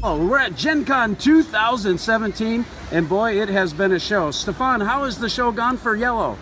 Oh, we're at GenCon 2017, and boy, it has been a show. Stefan, how has the show gone for Yellow?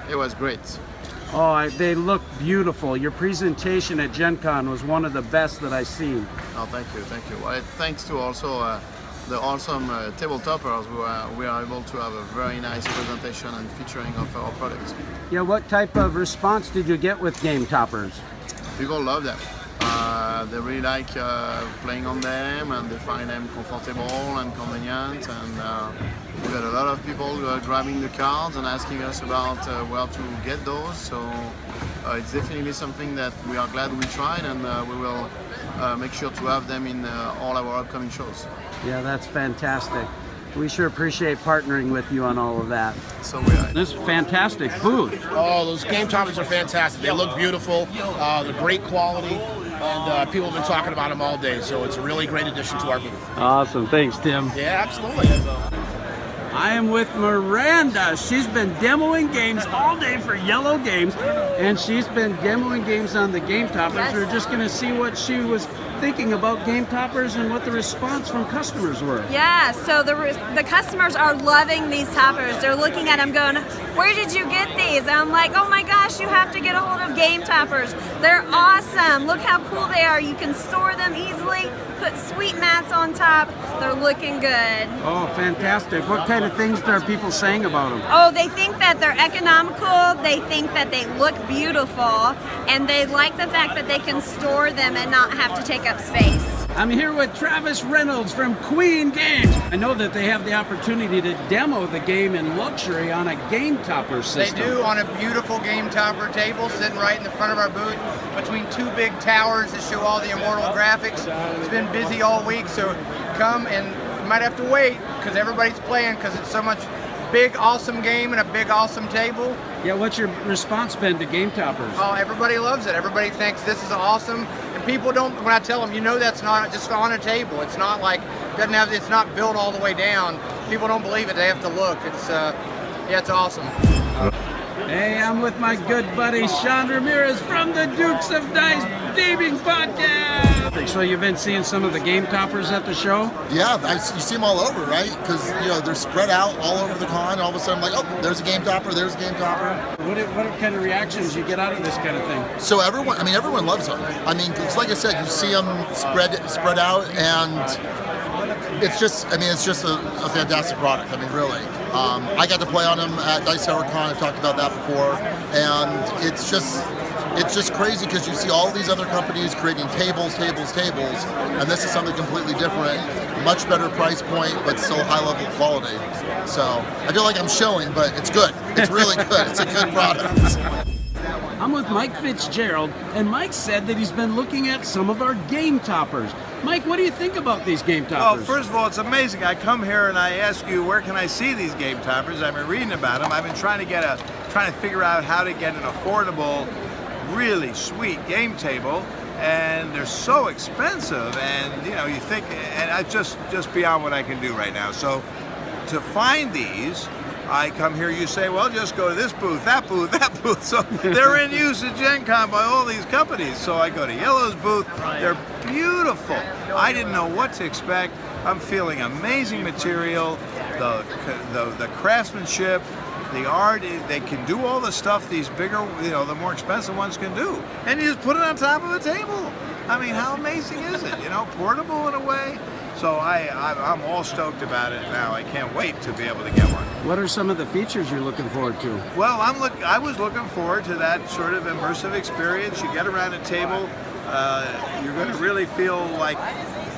It was great. Oh, they look beautiful. Your presentation at GenCon was one of the best that I've seen. Oh, thank you. Well, thanks to also the awesome tabletoppers, we are able to have a very nice presentation and featuring of our products. Yeah, what type of response did you get with game toppers? People love them. They really like playing on them, and they find them comfortable and convenient. And we got a lot of people grabbing the cards and asking us about where to get those. So it's definitely something that we are glad we tried, and we will make sure to have them in all our upcoming shows. Yeah, that's fantastic. We sure appreciate partnering with you on all of that. So we are. This fantastic booth. Oh, those game toppers are fantastic. They look beautiful. They're great quality, and people have been talking about them all day. So it's a really great addition to our booth. Awesome. Thanks, Tim. Yeah, absolutely. I am with Miranda. She's been demoing games all day for Yellow Games, and she's been demoing games on the game toppers. Yes. We're just going to see what she was thinking about game toppers and what the response from customers were. Yeah, so the customers are loving these toppers. They're looking at them going, where did you get these? And I'm like, oh my gosh, you have to get a hold of game toppers. They're awesome. Look how cool they are. You can store them easily, put sweet mats on top. They're looking good. Oh, fantastic. What kind of things are people saying about them? Oh, they think that they're economical, they think that they look beautiful, and they like the fact that they can store them and not have to take up space. I'm here with Travis Reynolds from Queen Games. I know that they have the opportunity to demo the game in luxury on a game topper system. They do, on a beautiful game topper table sitting right in the front of our booth between two big towers that show all the immortal graphics. It's been busy all week, so come, and you might have to wait because everybody's playing because it's so much big, awesome game and a big, awesome table. Yeah, what's your response been to game toppers? Oh, everybody loves it. Everybody thinks this is awesome. And people don't, when I tell them, you know, that's not just on a table. It's not like, it's not built all the way down. People don't believe it. They have to look. It's, yeah, it's awesome. Hey, I'm with my good buddy Sean Ramirez from the Dukes of Dice Gaming Podcast. So you've been seeing some of the game toppers at the show? Yeah, you see them all over, right? Because they're spread out all over the con. All of a sudden, I'm like, oh, there's a game topper, there's a game topper. What kind of reactions you get out of this kind of thing? So everyone loves them. I mean, it's like I said, you see them spread out, and it's just a fantastic product. I mean, really. I got to play on them at Dice Tower Con. I've talked about that before, and it's just crazy because you see all these other companies creating tables, and this is something completely different, much better price point, but still high level of quality. So I feel like I'm showing, but it's good. It's really good. It's a good product. I'm with Mike Fitzgerald, and Mike said that he's been looking at some of our game toppers. Mike, what do you think about these game toppers? Well, first of all, it's amazing. I come here and I ask you, where can I see these game toppers? I've been reading about them. I've been trying to figure out how to get an affordable, really sweet game table, and they're so expensive. And you think, and I just beyond what I can do right now. So to find these, I come here, you say, well, just go to this booth, that booth, that booth. So they're in use at GenCon by all these companies. So I go to Yellow's booth. They're beautiful. I didn't know what to expect. I'm feeling amazing material, the craftsmanship, the art. They can do all the stuff these bigger, the more expensive ones can do. And you just put it on top of a table. I mean, how amazing is it? Portable in a way. So I'm all stoked about it now. I can't wait to be able to get one. What are some of the features you're looking forward to? Well, I was looking forward to that sort of immersive experience. You get around a table, you're going to really feel like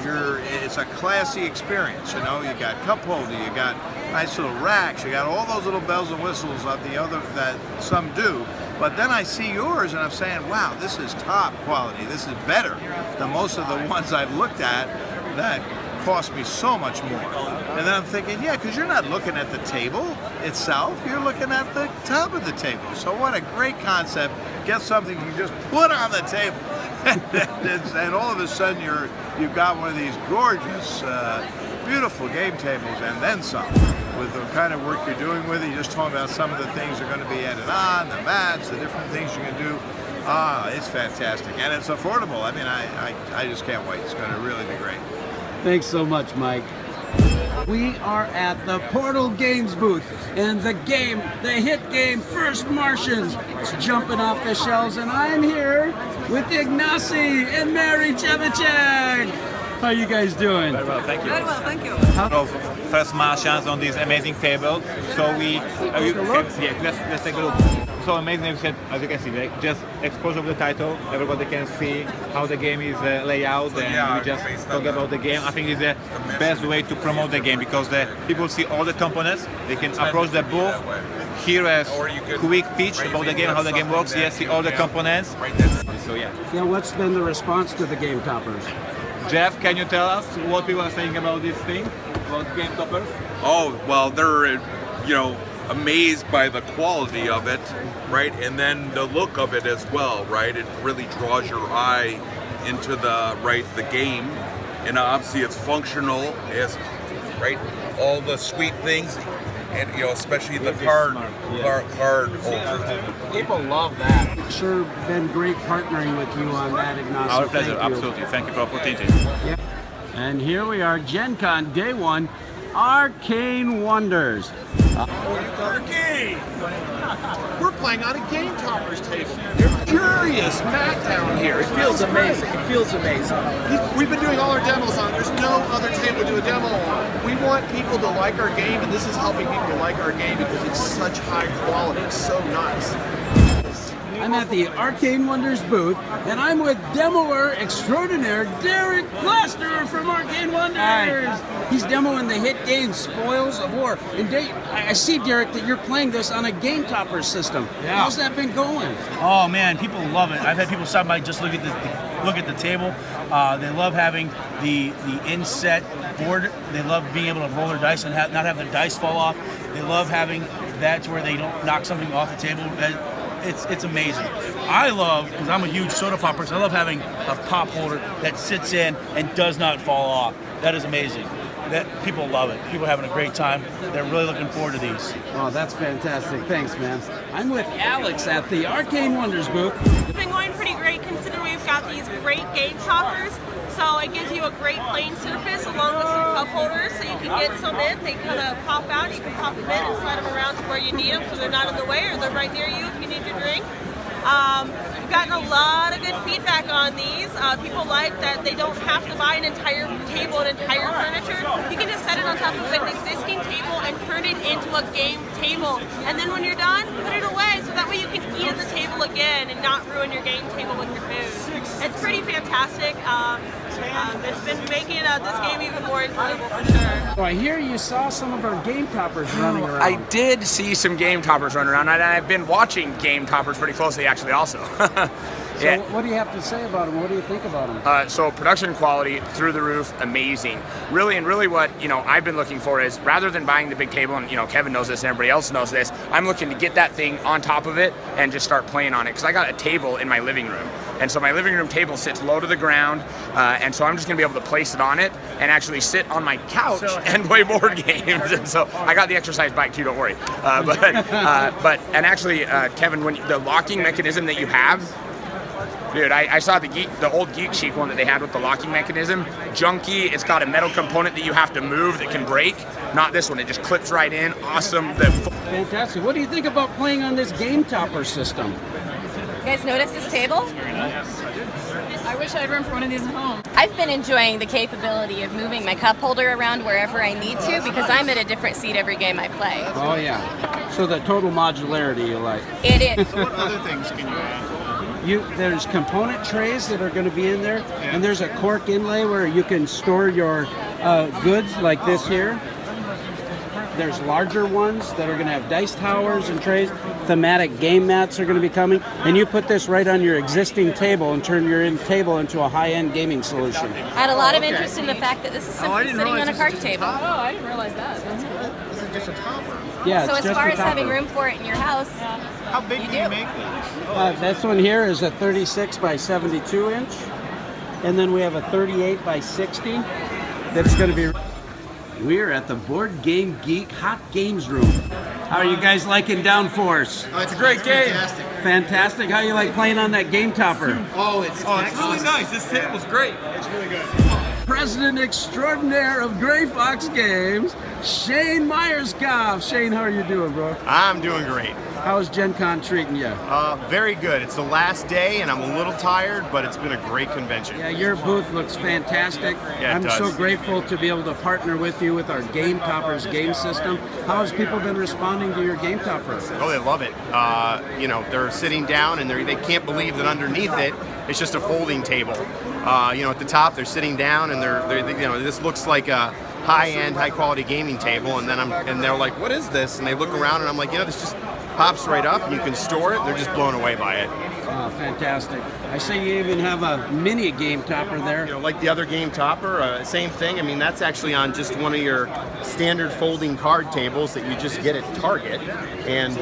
it's a classy experience. You got cup holder, you got nice little racks, you got all those little bells and whistles of the other that some do. But then I see yours and I'm saying, wow, this is top quality. This is better than most of the ones I've looked at that cost me so much more. And then I'm thinking, yeah, because you're not looking at the table itself, you're looking at the top of the table. So what a great concept. Get something you can just put on the table. And all of a sudden you've got one of these gorgeous, beautiful game tables and then some. With the kind of work you're doing with it, you're just talking about some of the things that are going to be added on, the mats, the different things you can do. It's fantastic, and it's affordable. I mean, I just can't wait. It's going to really be great. Thanks so much, Mike. We are at the Portal Games booth, and the hit game, First Martians, is jumping off the shelves, and I'm here with Ignacy and Mary Chevicek. How you guys doing? Very well, thank you. Very well, thank you. Of First Martians on this amazing table. So let's take a look. So amazing, as you can see, like just exposure of the title. Everybody can see how the game is laid out, and we just talk about the game. I think it's the best way to promote the game because the people see all the components. They can approach the booth, hear a quick pitch about the game, how the game works. Yes, see all the components. So yeah. Yeah, what's been the response to the Game Toppers? Jeff, can you tell us what people are saying about this thing, about Game Toppers? Oh, well, they're, amazed by the quality of it, right? And then the look of it as well, right? It really draws your eye into the game. And obviously it's functional, it's, right? All the sweet things, and, especially the card holder. People love that. It's sure been great partnering with you on that, Ignacy. Our pleasure, Thank you. absolutely. Thank you for the opportunity. Yep. And here we are, GenCon Day 1, Arcane Wonders. Arcane! We're playing on a Game Toppers table. There's furious Matt down here. It feels amazing. It feels amazing. We've been doing all our demos on. There's no other table to do a demo on. We want people to like our game, and this is helping people to like our game because it's such high quality. It's so nice. I'm at the Arcane Wonders booth, and I'm with demoer extraordinaire Derek Plaster from Arcane Wonders. Hi. He's demoing the hit game Spoils of War. And I see, Derek, that you're playing this on a Game Topper system. Yeah. How's that been going? Oh man, people love it. I've had people stop by just look at the table. They love having the inset board. They love being able to roll their dice and not have the dice fall off. They love having that to where they don't knock something off the table. It's amazing. I love, because I'm a huge soda popper, so I love having a pop holder that sits in and does not fall off. That is amazing. That people love it. People are having a great time. They're really looking forward to these. Oh, that's fantastic. Thanks, man. I'm with Alex at the Arcane Wonders booth. It's been going pretty great considering we've got these great Game Toppers. So it gives you a great playing surface along with some cup holders so you can get some in. They kind of pop out. You can pop them in and slide them around to where you need them so they're not in the way or they're right near you if you need your drink. We've gotten a lot of good feedback on these. People like that they don't have to buy an entire table and entire furniture. You can just set it on top of an existing table and turn it into a game table. And then when you're done, put it away so that way you can eat at the table again and not ruin your game table with your food. It's pretty fantastic. It's been making this game even more enjoyable for sure. Oh, I hear you saw some of our Game Toppers running around. I did see some Game Toppers running around, and I've been watching Game Toppers pretty closely actually also. So what do you have to say about them? What do you think about them? So production quality through the roof, amazing. Really what I've been looking for is rather than buying the big table, and Kevin knows this and everybody else knows this, I'm looking to get that thing on top of it and just start playing on it because I got a table in my living room. And so my living room table sits low to the ground, and so I'm just going to be able to place it on it and actually sit on my couch and play board games. And so I got the exercise bike too, don't worry. And actually, Kevin, when the locking mechanism that you have, dude, I saw the old Geek Chic one that they had with the locking mechanism. Junky, it's got a metal component that you have to move that can break. Not this one, it just clips right in. Awesome. Fantastic. What do you think about playing on this Game Topper system? You guys notice this table? I wish I had room for one of these at home. I've been enjoying the capability of moving my cup holder around wherever I need to because I'm at a different seat every game I play. Oh yeah. So the total modularity you like. It is. So what other things can you add? There's component trays that are going to be in there, and there's a cork inlay where you can store your goods like this here. There's larger ones that are going to have dice towers and trays. Thematic game mats are going to be coming. And you put this right on your existing table and turn your table into a high-end gaming solution. I had a lot of interest in the fact that this is simply sitting on a card table. Oh, I didn't realize that. That's cool. This is just a topper. Yeah, so it's as just far a as having topper. room for it in your house, How big can you make this? This one here is a 36 by 72 inch. And then we have a 38 by 60 that's going to be... We're at the Board Game Geek Hot Games Room. How are you guys liking Downforce? It's a great game. Fantastic. fantastic. How you like playing on that game topper? Oh, it's really nice. This table's great. It's really good. President extraordinaire of Gray Fox Games, Shane Myerscough. Shane, how are you doing, bro? I'm doing great. How's GenCon treating you? Very good. It's the last day and I'm a little tired, but it's been a great convention. Yeah, your booth looks fantastic. Yeah, it I'm does. so grateful to be able to partner with you with our Game Toppers game system. How has people been responding to your Game Topper? Oh, they love it. You know, they're sitting down and they can't believe that underneath it, it's just a folding table. You know, at the top, they're sitting down and they're you know, this looks like a high-end, high-quality gaming table, and then they're like, "What is this?" And they look around, and I'm like, "You know, this just pops right up, and you can store it." They're just blown away by it. Oh, fantastic! I see you even have a mini game topper there. You know, like the other game topper, same thing. I mean, that's actually on just one of your standard folding card tables that you just get at Target, and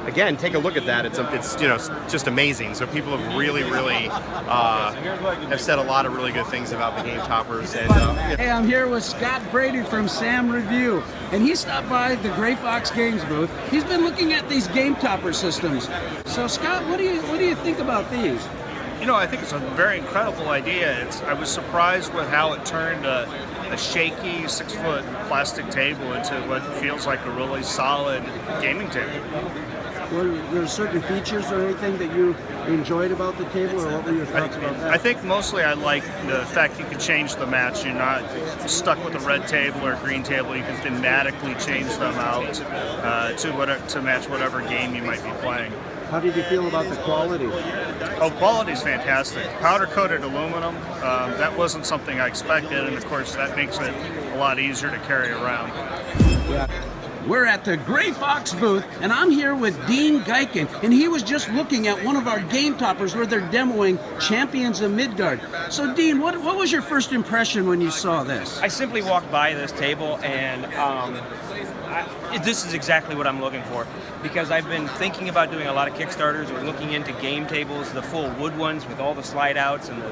again, take a look at that. It's you know, just amazing. So people have really have said a lot of really good things about the game toppers. And Hey, I'm here with Scott Brady from Sam Review, and he stopped by the Gray Fox Games booth. He's been looking at these game topper systems. So, Scott, what do you think about these? You know, I think it's a very incredible idea. I was surprised with how it turned a shaky 6-foot plastic table into what feels like a really solid gaming table. Were there certain features or anything that you enjoyed about the table, or what were your thoughts about that? I think mostly I like the fact you can change the mats. You're not stuck with a red table or a green table. You can thematically change them out to match whatever game you might be playing. How did you feel about the quality? Oh, quality's fantastic. Powder-coated aluminum, that wasn't something I expected, and of course that makes it a lot easier to carry around. Yeah. We're at the Gray Fox booth, and I'm here with Dean Geiken, and he was just looking at one of our game toppers where they're demoing Champions of Midgard. So, Dean, what was your first impression when you saw this? I simply walked by this table, and this is exactly what I'm looking for, because I've been thinking about doing a lot of Kickstarters or looking into game tables, the full wood ones with all the slide outs and the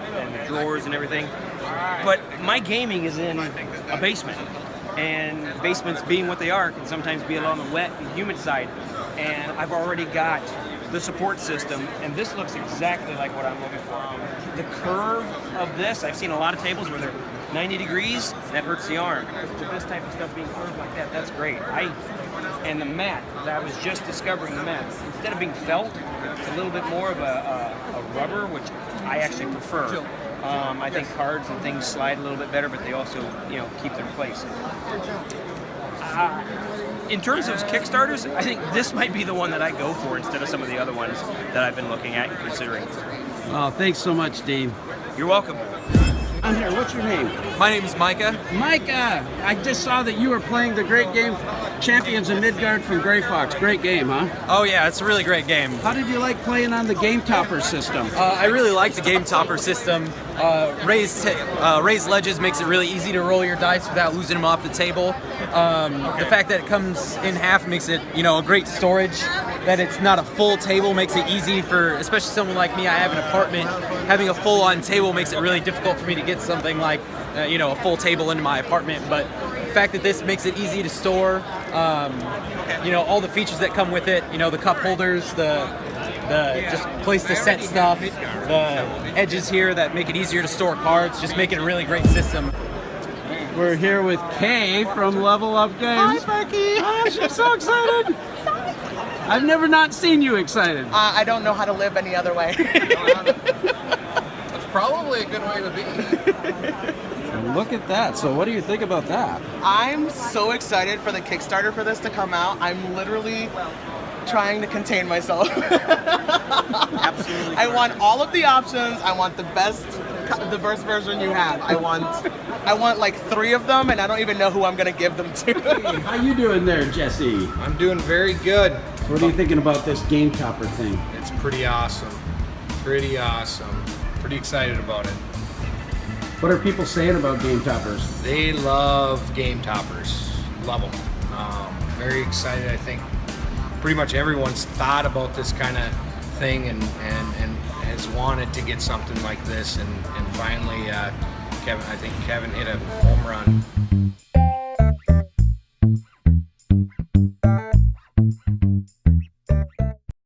drawers and everything. But my gaming is in a basement. And basements, being what they are, can sometimes be along the wet and humid side. And I've already got the support system, and this looks exactly like what I'm looking for. The curve of this, I've seen a lot of tables where they're 90 degrees, that hurts the arm. So this type of stuff being curved like that, that's great. And the mat, I was just discovering the mat. Instead of being felt, it's a little bit more of a rubber, which I actually prefer. I think cards and things slide a little bit better, but they also, you know, keep their place. In terms of Kickstarters, I think this might be the one that I go for instead of some of the other ones that I've been looking at and considering. Oh, thanks so much, Dean. You're welcome. I'm here. What's your name? My name's Micah. Micah! I just saw that you were playing the great game Champions of Midgard from Gray Fox. Great game, huh? Oh yeah, it's a really great game. How did you like playing on the Game Topper system? I really like the Game Topper system. Raised ledges makes it really easy to roll your dice without losing them off the table. The fact that it comes in half makes it, you know, a great storage. That it's not a full table makes it easy for, especially someone like me. I have an apartment. Having a full-on table makes it really difficult for me to get something like, you know, a full table into my apartment. But the fact that this makes it easy to store, you know, all the features that come with it, you know, the cup holders, the just place to set stuff, the edges here that make it easier to store cards, just make it a really great system. We're here with Kay from Level Up Games. Hi, Becky. Oh, she's so excited. I've never not seen you excited. I don't know how to live any other way. That's probably a good way to be. Look at that. So what do you think about that? I'm so excited for the Kickstarter for this to come out. I'm literally trying to contain myself. Absolutely. I want all of the options. I want the best version you have. I want like 3 of them, and I don't even know who I'm gonna give them to. Hey, how you doing there, Jesse? I'm doing very good. What are you thinking about this Game Topper thing? It's pretty awesome. Pretty awesome. Pretty excited about it. What are people saying about Game Toppers? They love Game Toppers. Love them. Very excited. I think pretty much everyone's thought about this kind of thing and has wanted to get something like this. And finally, I think Kevin hit a home run.